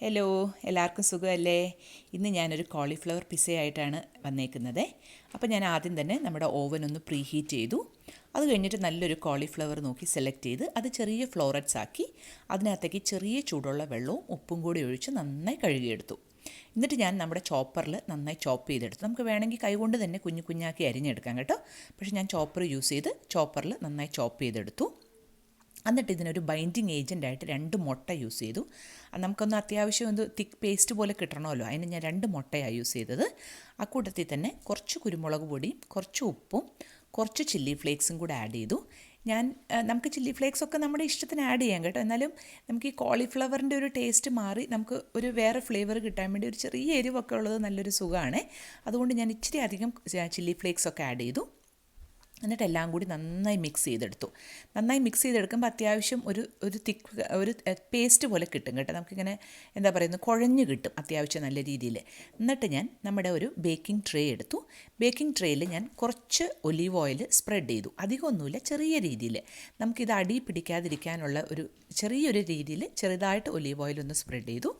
Hello, എല്ലാവർക്കും സുഖമല്ലേ? ഇന്ന് ഞാനൊരു കോളിഫ്ലവർ പിസയായിട്ടാണ് വന്നേക്കുന്നത്. അപ്പോൾ ഞാൻ ആദ്യം തന്നെ നമ്മുടെ ഓവൻ ഒന്ന് പ്രീ ഹീറ്റ് ചെയ്തു. അത് കഴിഞ്ഞിട്ട് നല്ലൊരു കോളിഫ്ലവർ നോക്കി സെലക്ട് ചെയ്ത് അത് ചെറിയ ഫ്ലോററ്റ്സ് ആക്കി അതിനകത്തേക്ക് ചെറിയ ചൂടുള്ള വെള്ളവും ഉപ്പും കൂടി ഒഴിച്ച് നന്നായി കഴുകിയെടുത്തു. എന്നിട്ട് ഞാൻ നമ്മുടെ ചോപ്പറിൽ നന്നായി ചോപ്പ് ചെയ്തെടുത്തു. നമുക്ക് വേണമെങ്കിൽ കൈകൊണ്ട് തന്നെ കുഞ്ഞു കുഞ്ഞാക്കി അരിഞ്ഞെടുക്കാം കേട്ടോ. പക്ഷേ ഞാൻ ചോപ്പർ യൂസ് ചെയ്ത് ചോപ്പറിൽ നന്നായി ചോപ്പ് ചെയ്തെടുത്തു. എന്നിട്ട് ഇതിനൊരു ബൈൻഡിങ് ഏജൻറ്റായിട്ട് 2 മുട്ട യൂസ് ചെയ്തു. നമുക്കൊന്ന് അത്യാവശ്യം ഒന്ന് തിക്ക് പേസ്റ്റ് പോലെ കിട്ടണമല്ലോ, അതിന് ഞാൻ 2 മുട്ടയാണ് യൂസ് ചെയ്തത്. ആ കൂട്ടത്തിൽ തന്നെ കുറച്ച് കുരുമുളക് പൊടിയും കുറച്ച് ഉപ്പും കുറച്ച് ചില്ലി ഫ്ലേക്സും കൂടെ ആഡ് ചെയ്തു. നമുക്ക് ചില്ലി ഫ്ലേക്സൊക്കെ നമ്മുടെ ഇഷ്ടത്തിന് ആഡ് ചെയ്യാം കേട്ടോ. എന്നാലും നമുക്ക് ഈ കോളിഫ്ലവറിൻ്റെ ഒരു ടേസ്റ്റ് മാറി നമുക്ക് ഒരു വേറെ ഫ്ലേവർ കിട്ടാൻ വേണ്ടി ഒരു ചെറിയ എരിവൊക്കെ ഉള്ളത് നല്ലൊരു സുഖമാണ്. അതുകൊണ്ട് ഞാൻ ഇച്ചിരി അധികം ചില്ലി ഫ്ലേക്സൊക്കെ ആഡ് ചെയ്തു. എന്നിട്ട് എല്ലാം കൂടി നന്നായി മിക്സ് ചെയ്തെടുത്തു. നന്നായി മിക്സ് ചെയ്തെടുക്കുമ്പോൾ അത്യാവശ്യം ഒരു തിക്ക് ഒരു പേസ്റ്റ് പോലെ കിട്ടും കേട്ടോ. നമുക്കിങ്ങനെ എന്താ പറയുന്നത്, കുഴഞ്ഞ് കിട്ടും അത്യാവശ്യം നല്ല രീതിയിൽ. എന്നിട്ട് ഞാൻ നമ്മുടെ ഒരു ബേക്കിംഗ് ട്രേ എടുത്തു. ബേക്കിംഗ് ട്രേയിൽ ഞാൻ കുറച്ച് ഒലീവ് ഓയിൽ സ്പ്രെഡ് ചെയ്തു. അധികമൊന്നുമില്ല, ചെറിയ രീതിയിൽ നമുക്കിത് അടി പിടിക്കാതിരിക്കാനുള്ള ഒരു ചെറിയൊരു രീതിയിൽ ചെറുതായിട്ട് ഒലീവ് ഓയിൽ ഒന്ന് സ്പ്രെഡ് ചെയ്തു.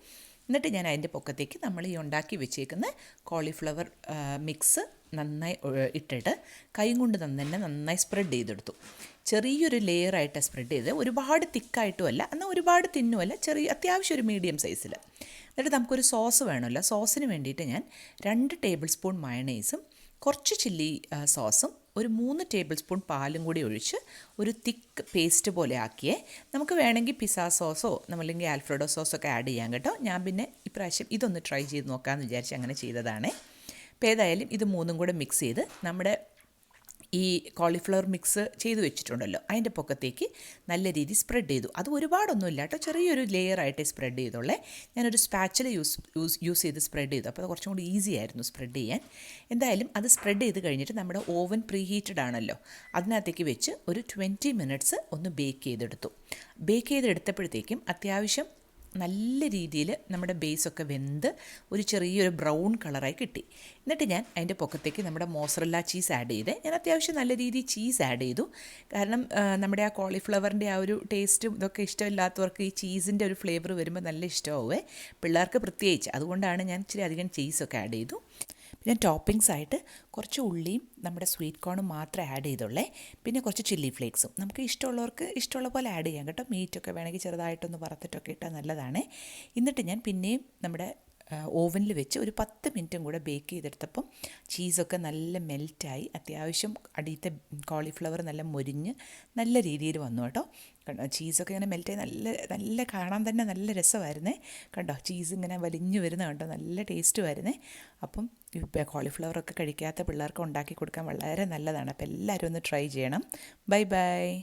എന്നിട്ട് ഞാൻ അതിൻ്റെ പൊക്കത്തേക്ക് നമ്മൾ ഈ ഉണ്ടാക്കി വെച്ചേക്കുന്ന കോളിഫ്ലവർ മിക്സ് നന്നായി ഇട്ടിട്ട് കൈ കൊണ്ട് തന്നെ നന്നായി സ്പ്രെഡ് ചെയ്തെടുത്തു. ചെറിയൊരു ലെയറായിട്ട് സ്പ്രെഡ് ചെയ്ത് ഒരുപാട് തിക്കായിട്ടും അല്ല, എന്നാൽ ഒരുപാട് തിന്നുമല്ല, അത്യാവശ്യം ഒരു മീഡിയം സൈസിൽ. എന്നിട്ട് നമുക്കൊരു സോസ് വേണമല്ലോ. സോസിന് വേണ്ടിയിട്ട് ഞാൻ 2 ടേബിൾ സ്പൂൺ മയണൈസും കുറച്ച് ചില്ലി സോസും ഒരു 3 ടേബിൾ സ്പൂൺ പാലും കൂടി ഒഴിച്ച് ഒരു തിക്ക് പേസ്റ്റ് പോലെ ആക്കിയേ. നമുക്ക് വേണമെങ്കിൽ പിസ്സ സോസോ അല്ലെങ്കിൽ ആൽഫ്രെഡോ സോസൊക്കെ ആഡ് ചെയ്യാം കേട്ടോ. ഞാൻ പിന്നെ ഇപ്രാവശ്യം ഇതൊന്ന് ട്രൈ ചെയ്ത് നോക്കാമെന്ന് വിചാരിച്ച് അങ്ങനെ ചെയ്തതാണ്. അപ്പോൾ ഏതായാലും ഇത് 3ഉം കൂടെ മിക്സ് ചെയ്ത് നമ്മുടെ ഈ കോളിഫ്ലവർ മിക്സ് ചെയ്ത് വെച്ചിട്ടുണ്ടല്ലോ അതിൻ്റെ പൊക്കത്തേക്ക് നല്ല രീതിയിൽ സ്പ്രെഡ് ചെയ്തു. അത് ഒരുപാടൊന്നും ഇല്ല കേട്ടോ, ചെറിയൊരു ലെയറായിട്ട് സ്പ്രെഡ് ചെയ്തോളേ. ഞാനൊരു സ്പാച്ചില യൂസ് ചെയ്ത് സ്പ്രെഡ് ചെയ്തു. അപ്പോൾ അത് കുറച്ചും കൂടി ഈസി ആയിരുന്നു സ്പ്രെഡ് ചെയ്യാൻ. എന്തായാലും അത് സ്പ്രെഡ് ചെയ്ത് കഴിഞ്ഞിട്ട് നമ്മുടെ ഓവൻ പ്രീ ഹീറ്റഡ് ആണല്ലോ, അതിനകത്തേക്ക് വെച്ച് ഒരു 20 മിനിറ്റ്സ് ഒന്ന് ബേക്ക് ചെയ്തെടുത്തു. ബേക്ക് ചെയ്തെടുത്തപ്പോഴത്തേക്കും അത്യാവശ്യം നല്ല രീതിയിൽ നമ്മുടെ ബേസൊക്കെ വെന്ത് ഒരു ചെറിയൊരു ബ്രൗൺ കളറായി കിട്ടി. എന്നിട്ട് ഞാൻ അതിൻ്റെ പൊക്കത്തേക്ക് നമ്മുടെ മോസറല്ല ചീസ് ആഡ് ചെയ്തേ. ഞാൻ അത്യാവശ്യം നല്ല രീതിയിൽ ചീസ് ആഡ് ചെയ്തു. കാരണം നമ്മുടെ ആ കോളിഫ്ലവറിൻ്റെ ആ ഒരു ടേസ്റ്റും ഇതൊക്കെ ഇഷ്ടമില്ലാത്തവർക്ക് ഈ ചീസിൻ്റെ ഒരു ഫ്ലേവർ വരുമ്പോൾ നല്ല ഇഷ്ടമാവുമേ, പിള്ളേർക്ക് പ്രത്യേകിച്ച്. അതുകൊണ്ടാണ് ഞാൻ ഇച്ചിരി അധികം ചീസൊക്കെ ആഡ് ചെയ്തു. പിന്നെ ടോപ്പിങ്സ് ആയിട്ട് കുറച്ച് ഉള്ളിയും നമ്മുടെ സ്വീറ്റ് കോണും മാത്രമേ ആഡ് ചെയ്തുള്ളേ. പിന്നെ കുറച്ച് ചില്ലി ഫ്ലേക്സും നമുക്ക് ഇഷ്ടമുള്ളവർക്ക് ഇഷ്ടമുള്ള പോലെ ആഡ് ചെയ്യാം കേട്ടോ. മീറ്റൊക്കെ വേണമെങ്കിൽ ചെറുതായിട്ടൊന്ന് വറുത്തിട്ടൊക്കെ ഇട്ടാൽ നല്ലതാണ്. എന്നിട്ട് ഞാൻ പിന്നെയും നമ്മുടെ ഓവനിൽ വെച്ച് ഒരു 10 മിനിറ്റും കൂടെ ബേക്ക് ചെയ്തെടുത്തപ്പം ചീസൊക്കെ നല്ല മെൽറ്റായി. അത്യാവശ്യം അടിയത്തെ കോളിഫ്ലവർ നല്ല മൊരിഞ്ഞ് നല്ല രീതിയിൽ വന്നു കേട്ടോ. കണ്ടോ, ചീസൊക്കെ ഇങ്ങനെ മെൽറ്റായി നല്ല കാണാൻ തന്നെ നല്ല രസമായിരുന്നേ. കണ്ടോ, ചീസ് ഇങ്ങനെ വലിഞ്ഞു വരുന്ന കണ്ടോ, നല്ല ടേസ്റ്റുമായിരുന്നേ. അപ്പം കോളിഫ്ലവറൊക്കെ കഴിക്കാത്ത പിള്ളേർക്ക് ഉണ്ടാക്കി കൊടുക്കാൻ വളരെ നല്ലതാണ്. അപ്പോൾ എല്ലാവരും ഒന്ന് ട്രൈ ചെയ്യണം. Bye bye.